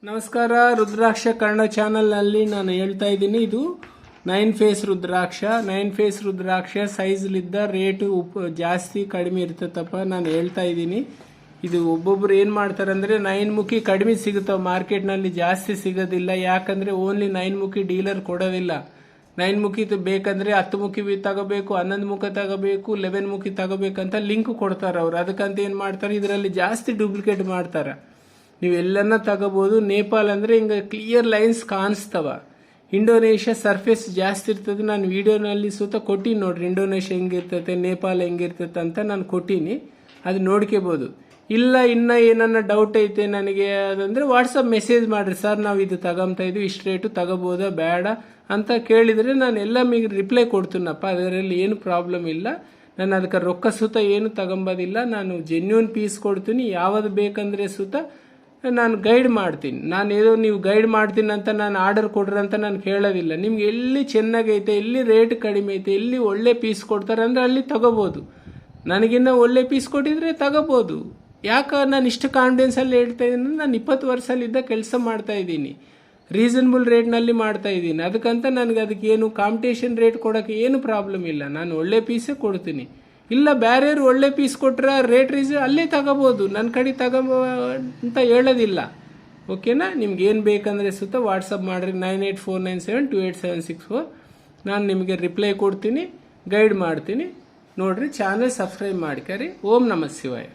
ನಮಸ್ಕಾರ. ರುದ್ರಾಕ್ಷ ಕನ್ನಡ ಚಾನಲ್ನಲ್ಲಿ ನಾನು ಹೇಳ್ತಾ ಇದ್ದೀನಿ. ಇದು 9 ಫೇಸ್ ರುದ್ರಾಕ್ಷ. 9 ಫೇಸ್ ರುದ್ರಾಕ್ಷ ಸೈಜ್ಲಿದ್ದ ರೇಟು ಜಾಸ್ತಿ ಕಡಿಮೆ ಇರ್ತದಪ್ಪ. ನಾನು ಹೇಳ್ತಾ ಇದ್ದೀನಿ. ಇದು ಒಬ್ಬೊಬ್ರು ಏನು ಮಾಡ್ತಾರೆ ಅಂದರೆ 9 ಮುಖಿ ಕಡಿಮೆ ಸಿಗುತ್ತವೆ, ಮಾರ್ಕೆಟ್ನಲ್ಲಿ ಜಾಸ್ತಿ ಸಿಗೋದಿಲ್ಲ. ಯಾಕಂದರೆ ಓನ್ಲಿ 9 ಮುಖಿ ಡೀಲರ್ ಕೊಡೋದಿಲ್ಲ. 9 ಮುಖಿ ಬೇಕಂದ್ರೆ 10 ಮುಖಿ ತಗೋಬೇಕು, 11 ಮುಖ ತಗೋಬೇಕು, 11 ಮುಖಿ ತಗೋಬೇಕಂತ ಲಿಂಕ್ ಕೊಡ್ತಾರೆ ಅವ್ರು. ಅದಕ್ಕಂತ ಏನು ಮಾಡ್ತಾರೆ, ಇದರಲ್ಲಿ ಜಾಸ್ತಿ ಡೂಪ್ಲಿಕೇಟ್ ಮಾಡ್ತಾರೆ. ನೀವು ಎಲ್ಲನ್ನ ತಗೋಬಹುದು. ನೇಪಾಲ್ ಅಂದರೆ ಹಿಂಗೆ ಕ್ಲಿಯರ್ ಲೈನ್ಸ್ ಕಾಣಿಸ್ತವ. ಇಂಡೋನೇಷ್ಯಾ ಸರ್ಫೇಸ್ ಜಾಸ್ತಿ ಇರ್ತದೆ. ನಾನು ವಿಡಿಯೋನಲ್ಲಿ ಸುತ್ತ ಕೊಟ್ಟಿನಿ ನೋಡ್ರಿ, ಇಂಡೋನೇಷ್ಯಾ ಹೆಂಗಿರ್ತತೆ, ನೇಪಾಲ್ ಹೆಂಗಿರ್ತತೆ ಅಂತ ನಾನು ಕೊಟ್ಟಿನಿ. ಅದು ನೋಡ್ಕೋಬಹುದು. ಇಲ್ಲ ಇನ್ನ ಏನನ್ನ ಡೌಟ್ ಐತೆ ನನಗೆ ಅದಂದ್ರೆ ವಾಟ್ಸಪ್ ಮೆಸೇಜ್ ಮಾಡ್ರಿ, ಸರ್ ನಾವು ಇದು ತಗೊಂತಾ ಇದೀವಿ, ಇಷ್ಟು ರೇಟು ತಗೋಬೋದಾ ಬೇಡ ಅಂತ ಕೇಳಿದ್ರೆ ನಾನು ಎಲ್ಲ ನಿಮಗೆ ರಿಪ್ಲೈ ಕೊಡ್ತೀನಪ್ಪ. ಅದರಲ್ಲಿ ಏನು ಪ್ರಾಬ್ಲಮ್ ಇಲ್ಲ. ನಾನು ಅದಕ್ಕೆ ರೊಕ್ಕ ಸುತ್ತ ಏನು ತಗೊಂಬೋದಿಲ್ಲ. ನಾನು ಜೆನ್ಯೂನ್ ಪೀಸ್ ಕೊಡ್ತೀನಿ. ಯಾವ್ದು ಬೇಕಂದ್ರೆ ಸುತ್ತ ನಾನು ಗೈಡ್ ಮಾಡ್ತೀನಿ. ನಾನು ಏನೋ ನೀವು ಗೈಡ್ ಮಾಡ್ತೀನಿ ಅಂತ ನಾನು ಆರ್ಡರ್ ಕೊಡ್ರಿ ಅಂತ ನಾನು ಕೇಳೋದಿಲ್ಲ. ನಿಮ್ಗೆ ಎಲ್ಲಿ ಚೆನ್ನಾಗೈತೆ, ಎಲ್ಲಿ ರೇಟ್ ಕಡಿಮೆ ಐತೆ, ಎಲ್ಲಿ ಒಳ್ಳೆ ಪೀಸ್ ಕೊಡ್ತಾರೆ ಅಂದರೆ ಅಲ್ಲಿ ತಗೋಬೋದು. ನನಗಿನ್ನ ಒಳ್ಳೆ ಪೀಸ್ ಕೊಟ್ಟಿದ್ರೆ ತಗೋಬೋದು. ಯಾಕೆ ನಾನು ಇಷ್ಟು ಕಾನ್ಫಿಡೆನ್ಸಲ್ಲಿ ಹೇಳ್ತಾ ಇದ್ದೀನಿ, ನಾನು 20 ವರ್ಷದಲ್ಲಿದ್ದ ಕೆಲಸ ಮಾಡ್ತಾ ಇದ್ದೀನಿ. ರೀಸನಬಲ್ ರೇಟ್ನಲ್ಲಿ ಮಾಡ್ತಾ ಇದ್ದೀನಿ. ಅದಕ್ಕಂತ ನನಗೆ ಅದಕ್ಕೆ ಏನು ಕಾಂಪಿಟೇಷನ್ ರೇಟ್ ಕೊಡೋಕ್ಕೆ ಏನು ಪ್ರಾಬ್ಲಮ್ ಇಲ್ಲ. ನಾನು ಒಳ್ಳೆ ಪೀಸೇ ಕೊಡ್ತೀನಿ. ಇಲ್ಲ ಬೇರೆಯವರು ಒಳ್ಳೆ ಪೀಸ್ ಕೊಟ್ಟರೆ ರೇಟ್ ಅಲ್ಲೇ ತಗೋಬೋದು, ನನ್ನ ಕಡೆ ಅಂತ ಹೇಳೋದಿಲ್ಲ. ಓಕೆನಾ? ನಿಮ್ಗೆ ಏನು ಬೇಕಂದರೆ ಸುತ್ತ ವಾಟ್ಸಪ್ ಮಾಡಿರಿ 9849728764. ನಾನು ನಿಮಗೆ ರಿಪ್ಲೈ ಕೊಡ್ತೀನಿ, ಗೈಡ್ ಮಾಡ್ತೀನಿ. ನೋಡ್ರಿ, ಚಾನಲ್ ಸಬ್ಸ್ಕ್ರೈಬ್ ಮಾಡ್ಕರಿ. ಓಂ ನಮಃ ಶಿವಾಯ.